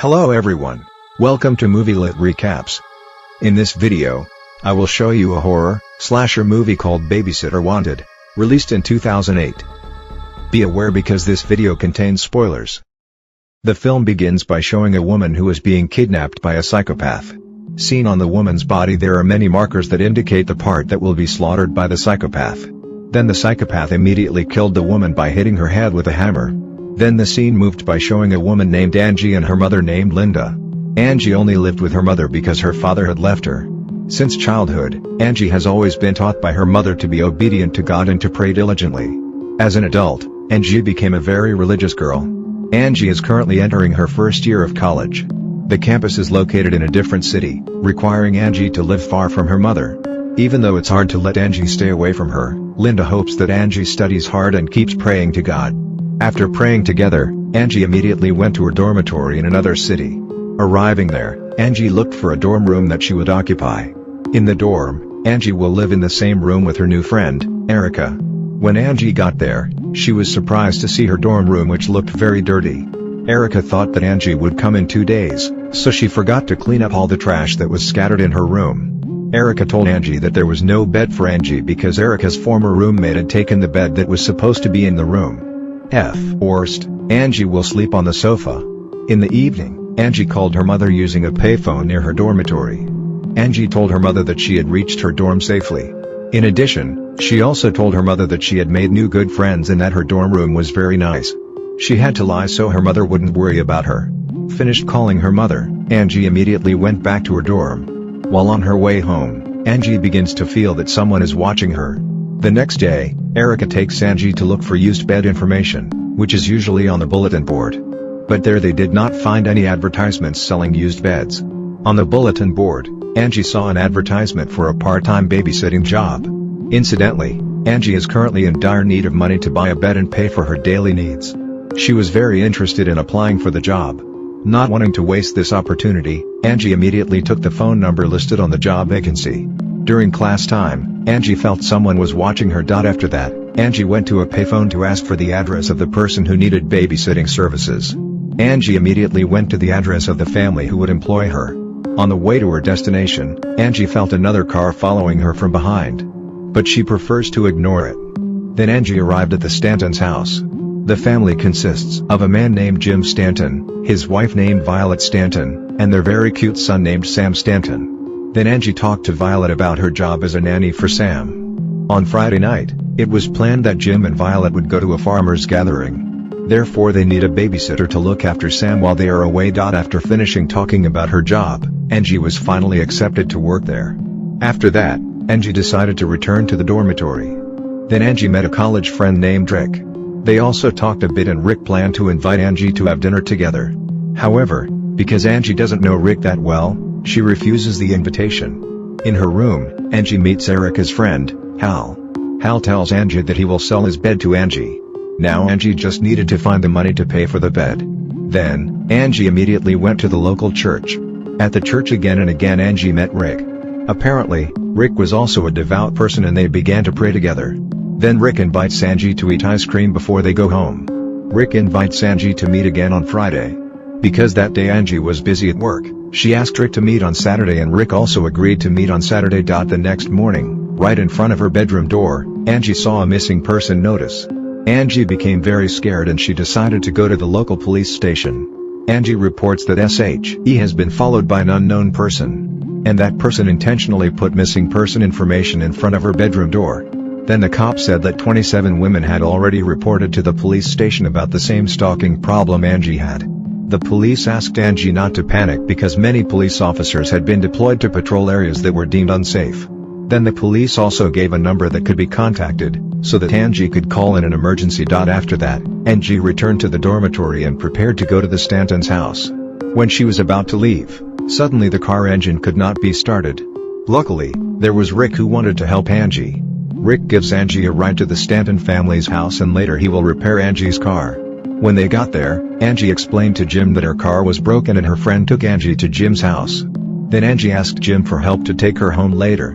Hello everyone. Welcome to Movie Lit Recaps. In this video, I will show you a horror slasher movie called Babysitter Wanted, released in 2008. Be aware because this video contains spoilers. The film begins by showing a woman who is being kidnapped by a psychopath. Seen on the woman's body there are many markers that indicate the part that will be slaughtered by the psychopath. Then the psychopath immediately killed the woman by hitting her head with a hammer. Then the scene moved by showing a woman named Angie and her mother named Linda. Angie only lived with her mother because her father had left her. Since childhood, Angie has always been taught by her mother to be obedient to God and to pray diligently. As an adult, Angie became a very religious girl. Angie is currently entering her first year of college. The campus is located in a different city, requiring Angie to live far from her mother. Even though it's hard to let Angie stay away from her, Linda hopes that Angie studies hard and keeps praying to God. After praying together, Angie immediately went to her dormitory in another city. Arriving there, Angie looked for a dorm room that she would occupy. In the dorm, Angie will live in the same room with her new friend, Erica. When Angie got there, she was surprised to see her dorm room which looked very dirty. Erica thought that Angie would come in 2 days, so she forgot to clean up all the trash that was scattered in her room. Erica told Angie that there was no bed for Angie because Erica's former roommate had taken the bed that was supposed to be in the room. Worst, Angie will sleep on the sofa. In the evening, Angie called her mother using a payphone near her dormitory. Angie told her mother that she had reached her dorm safely. In addition, she also told her mother that she had made new good friends and that her dorm room was very nice. She had to lie so her mother wouldn't worry about her. Finished calling her mother, Angie immediately went back to her dorm. While on her way home, Angie begins to feel that someone is watching her. The next day, Erica takes Angie to look for used bed information, which is usually on the bulletin board. But there they did not find any advertisements selling used beds. On the bulletin board, Angie saw an advertisement for a part-time babysitting job. Incidentally, Angie is currently in dire need of money to buy a bed and pay for her daily needs. She was very interested in applying for the job. Not wanting to waste this opportunity, Angie immediately took the phone number listed on the job vacancy. During class time, Angie felt someone was watching her. After that, Angie went to a payphone to ask for the address of the person who needed babysitting services. Angie immediately went to the address of the family who would employ her. On the way to her destination, Angie felt another car following her from behind. But she prefers to ignore it. Then Angie arrived at the Stanton's house. The family consists of a man named Jim Stanton, his wife named Violet Stanton, and their very cute son named Sam Stanton. Then Angie talked to Violet about her job as a nanny for Sam. On Friday night, it was planned that Jim and Violet would go to a farmer's gathering. Therefore they need a babysitter to look after Sam while they are away. After finishing talking about her job, Angie was finally accepted to work there. After that, Angie decided to return to the dormitory. Then Angie met a college friend named Rick. They also talked a bit and Rick planned to invite Angie to have dinner together. However, because Angie doesn't know Rick that well, she refuses the invitation. In her room, Angie meets Erica's friend, Hal. Hal tells Angie that he will sell his bed to Angie. Now Angie just needed to find the money to pay for the bed. Then, Angie immediately went to the local church. At the church again and again Angie met Rick. Apparently, Rick was also a devout person and they began to pray together. Then Rick invites Angie to eat ice cream before they go home. Rick invites Angie to meet again on Friday. Because that day Angie was busy at work, she asked Rick to meet on Saturday and Rick also agreed to meet on Saturday. The next morning, right in front of her bedroom door, Angie saw a missing person notice. Angie became very scared and she decided to go to the local police station. Angie reports that SHE has been followed by an unknown person. And that person intentionally put missing person information in front of her bedroom door. Then the cop said that 27 women had already reported to the police station about the same stalking problem Angie had. The police asked Angie not to panic because many police officers had been deployed to patrol areas that were deemed unsafe. Then the police also gave a number that could be contacted, so that Angie could call in an emergency. After that, Angie returned to the dormitory and prepared to go to the Stanton's house. When she was about to leave, suddenly the car engine could not be started. Luckily, there was Rick who wanted to help Angie. Rick gives Angie a ride to the Stanton family's house and later he will repair Angie's car. When they got there, Angie explained to Jim that her car was broken and her friend took Angie to Jim's house. Then Angie asked Jim for help to take her home later.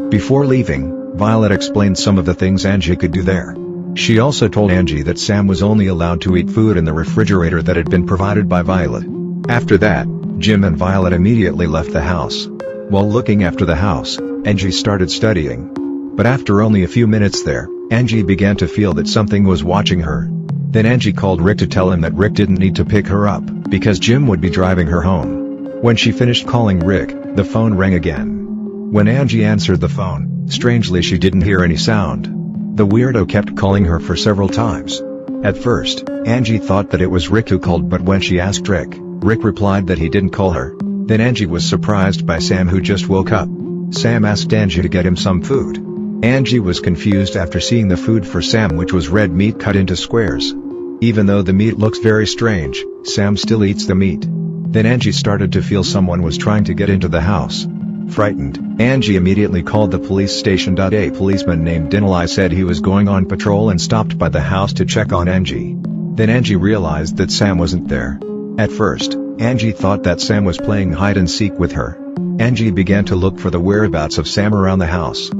Before leaving, Violet explained some of the things Angie could do there. She also told Angie that Sam was only allowed to eat food in the refrigerator that had been provided by Violet. After that, Jim and Violet immediately left the house. While looking after the house, Angie started studying. But after only a few minutes there, Angie began to feel that something was watching her. Then Angie called Rick to tell him that Rick didn't need to pick her up, because Jim would be driving her home. When she finished calling Rick, the phone rang again. When Angie answered the phone, strangely she didn't hear any sound. The weirdo kept calling her for several times. At first, Angie thought that it was Rick who called, but when she asked Rick replied that he didn't call her. Then Angie was surprised by Sam, who just woke up. Sam asked Angie to get him some food. Angie was confused after seeing the food for Sam, which was red meat cut into squares. Even though the meat looks very strange, Sam still eats the meat. Then Angie started to feel someone was trying to get into the house. Frightened, Angie immediately called the police station. A policeman named Dinelai said he was going on patrol and stopped by the house to check on Angie. Then Angie realized that Sam wasn't there. At first, Angie thought that Sam was playing hide and seek with her. Angie began to look for the whereabouts of Sam around the house.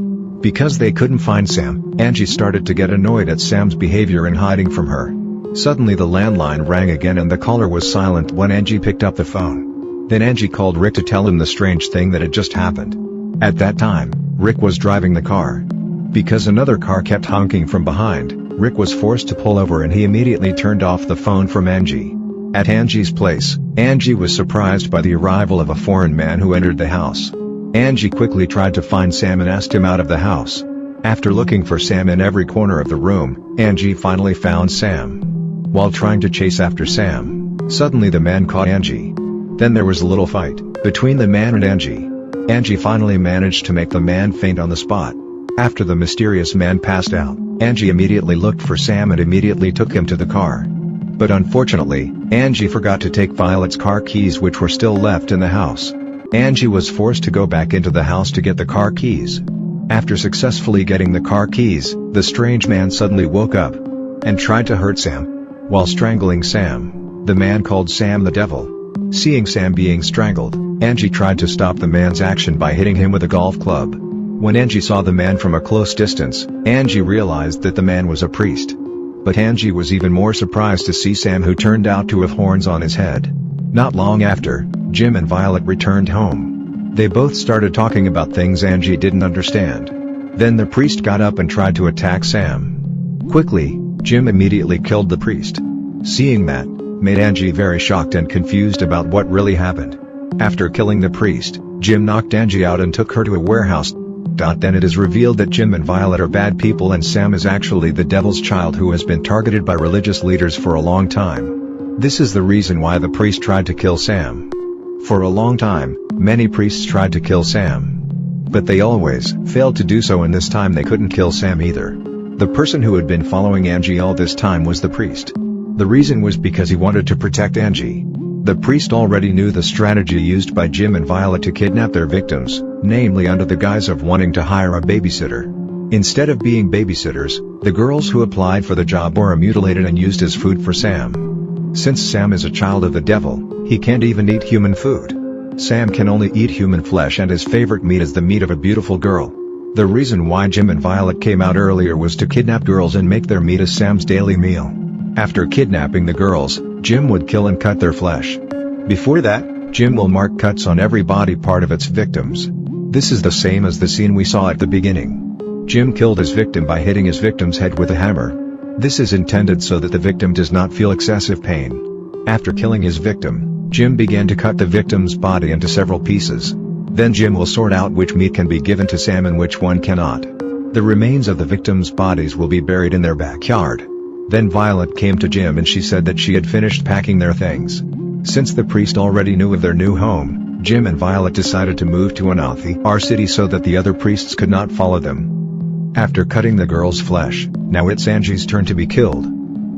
Because they couldn't find Sam, Angie started to get annoyed at Sam's behavior in hiding from her. Suddenly the landline rang again and the caller was silent when Angie picked up the phone. Then Angie called Rick to tell him the strange thing that had just happened. At that time, Rick was driving the car. Because another car kept honking from behind, Rick was forced to pull over and he immediately turned off the phone from Angie. At Angie's place, Angie was surprised by the arrival of a foreign man who entered the house. Angie quickly tried to find Sam and asked him out of the house. After looking for Sam in every corner of the room, Angie finally found Sam. While trying to chase after Sam, suddenly the man caught Angie. Then there was a little fight between the man and Angie. Angie finally managed to make the man faint on the spot. After the mysterious man passed out, Angie immediately looked for Sam and immediately took him to the car. But unfortunately, Angie forgot to take Violet's car keys, which were still left in the house. Angie was forced to go back into the house to get the car keys. After successfully getting the car keys, the strange man suddenly woke up and tried to hurt Sam. While strangling Sam, the man called Sam the devil. Seeing Sam being strangled, Angie tried to stop the man's action by hitting him with a golf club. When Angie saw the man from a close distance, Angie realized that the man was a priest. But Angie was even more surprised to see Sam, who turned out to have horns on his head. Not long after, Jim and Violet returned home. They both started talking about things Angie didn't understand. Then the priest got up and tried to attack Sam. Quickly, Jim immediately killed the priest. Seeing that, made Angie very shocked and confused about what really happened. After killing the priest, Jim knocked Angie out and took her to a warehouse. Then it is revealed that Jim and Violet are bad people and Sam is actually the devil's child who has been targeted by religious leaders for a long time. This is the reason why the priest tried to kill Sam. For a long time, many priests tried to kill Sam. But they always failed to do so, and this time they couldn't kill Sam either. The person who had been following Angie all this time was the priest. The reason was because he wanted to protect Angie. The priest already knew the strategy used by Jim and Violet to kidnap their victims, namely under the guise of wanting to hire a babysitter. Instead of being babysitters, the girls who applied for the job were mutilated and used as food for Sam. Since Sam is a child of the devil, he can't even eat human food. Sam can only eat human flesh, and his favorite meat is the meat of a beautiful girl. The reason why Jim and Violet came out earlier was to kidnap girls and make their meat as Sam's daily meal. After kidnapping the girls, Jim would kill and cut their flesh. Before that, Jim will mark cuts on every body part of its victims. This is the same as the scene we saw at the beginning. Jim killed his victim by hitting his victim's head with a hammer. This is intended so that the victim does not feel excessive pain. After killing his victim, Jim began to cut the victim's body into several pieces. Then Jim will sort out which meat can be given to Sam and which one cannot. The remains of the victims' bodies will be buried in their backyard. Then Violet came to Jim and she said that she had finished packing their things. Since the priest already knew of their new home, Jim and Violet decided to move to our city so that the other priests could not follow them. After cutting the girl's flesh, now it's Angie's turn to be killed.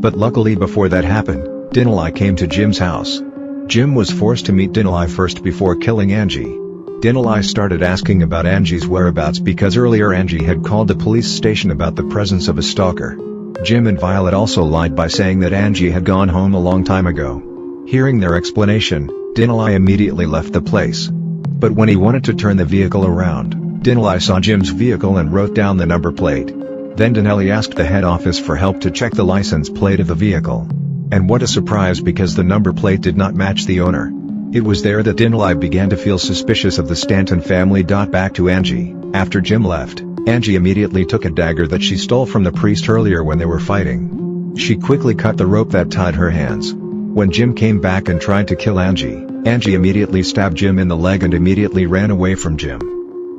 But luckily before that happened, Dinelai came to Jim's house. Jim was forced to meet Dinelai first before killing Angie. Dinelai started asking about Angie's whereabouts because earlier Angie had called the police station about the presence of a stalker. Jim and Violet also lied by saying that Angie had gone home a long time ago. Hearing their explanation, Dinelai immediately left the place. But when he wanted to turn the vehicle around, Dinelai saw Jim's vehicle and wrote down the number plate. Then Dinelai asked the head office for help to check the license plate of the vehicle. And what a surprise, because the number plate did not match the owner. It was there that Dinelai began to feel suspicious of the Stanton family. Back to Angie. After Jim left, Angie immediately took a dagger that she stole from the priest earlier when they were fighting. She quickly cut the rope that tied her hands. When Jim came back and tried to kill Angie, Angie immediately stabbed Jim in the leg and immediately ran away from Jim.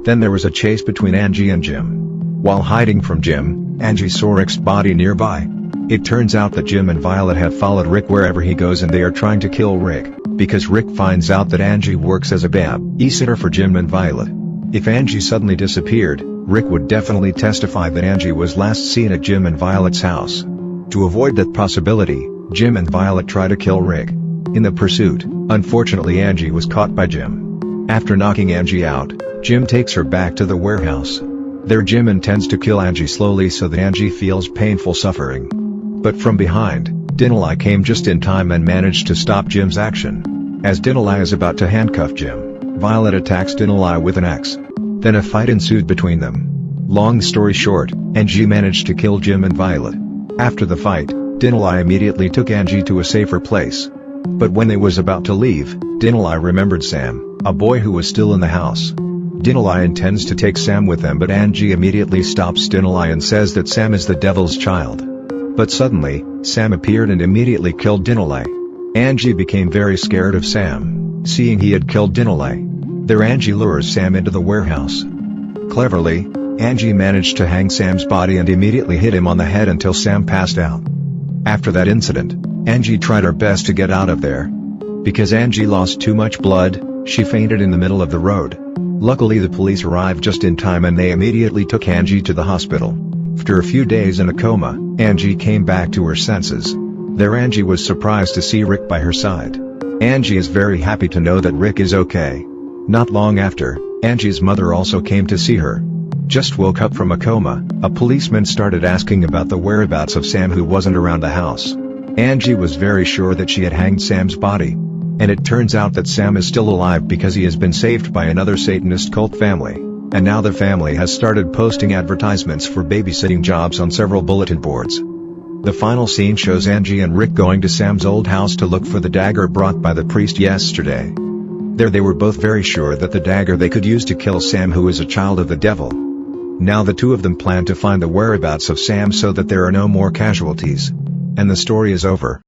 Then there was a chase between Angie and Jim. While hiding from Jim, Angie saw Rick's body nearby. It turns out that Jim and Violet have followed Rick wherever he goes, and they are trying to kill Rick, because Rick finds out that Angie works as a babysitter for Jim and Violet. If Angie suddenly disappeared, Rick would definitely testify that Angie was last seen at Jim and Violet's house. To avoid that possibility, Jim and Violet try to kill Rick. In the pursuit, unfortunately Angie was caught by Jim. After knocking Angie out, Jim takes her back to the warehouse. There Jim intends to kill Angie slowly so that Angie feels painful suffering. But from behind, Dinelai came just in time and managed to stop Jim's action. As Dinelai is about to handcuff Jim, Violet attacks Dinelai with an axe. Then a fight ensued between them. Long story short, Angie managed to kill Jim and Violet. After the fight, Dinelai immediately took Angie to a safer place. But when they was about to leave, Dinelai remembered Sam, a boy who was still in the house. Dinelai intends to take Sam with them, but Angie immediately stops Dinelai and says that Sam is the devil's child. But suddenly, Sam appeared and immediately killed Dinelai. Angie became very scared of Sam, seeing he had killed Dinelai. There Angie lures Sam into the warehouse. Cleverly, Angie managed to hang Sam's body and immediately hit him on the head until Sam passed out. After that incident, Angie tried her best to get out of there. Because Angie lost too much blood, she fainted in the middle of the road. Luckily the police arrived just in time and they immediately took Angie to the hospital. After a few days in a coma, Angie came back to her senses. There Angie was surprised to see Rick by her side. Angie is very happy to know that Rick is okay. Not long after, Angie's mother also came to see her. Just woke up from a coma, a policeman started asking about the whereabouts of Sam, who wasn't around the house. Angie was very sure that she had hanged Sam's body. And it turns out that Sam is still alive because he has been saved by another Satanist cult family. And now the family has started posting advertisements for babysitting jobs on several bulletin boards. The final scene shows Angie and Rick going to Sam's old house to look for the dagger brought by the priest yesterday. There they were both very sure that the dagger they could use to kill Sam, who is a child of the devil. Now the two of them plan to find the whereabouts of Sam so that there are no more casualties. And the story is over.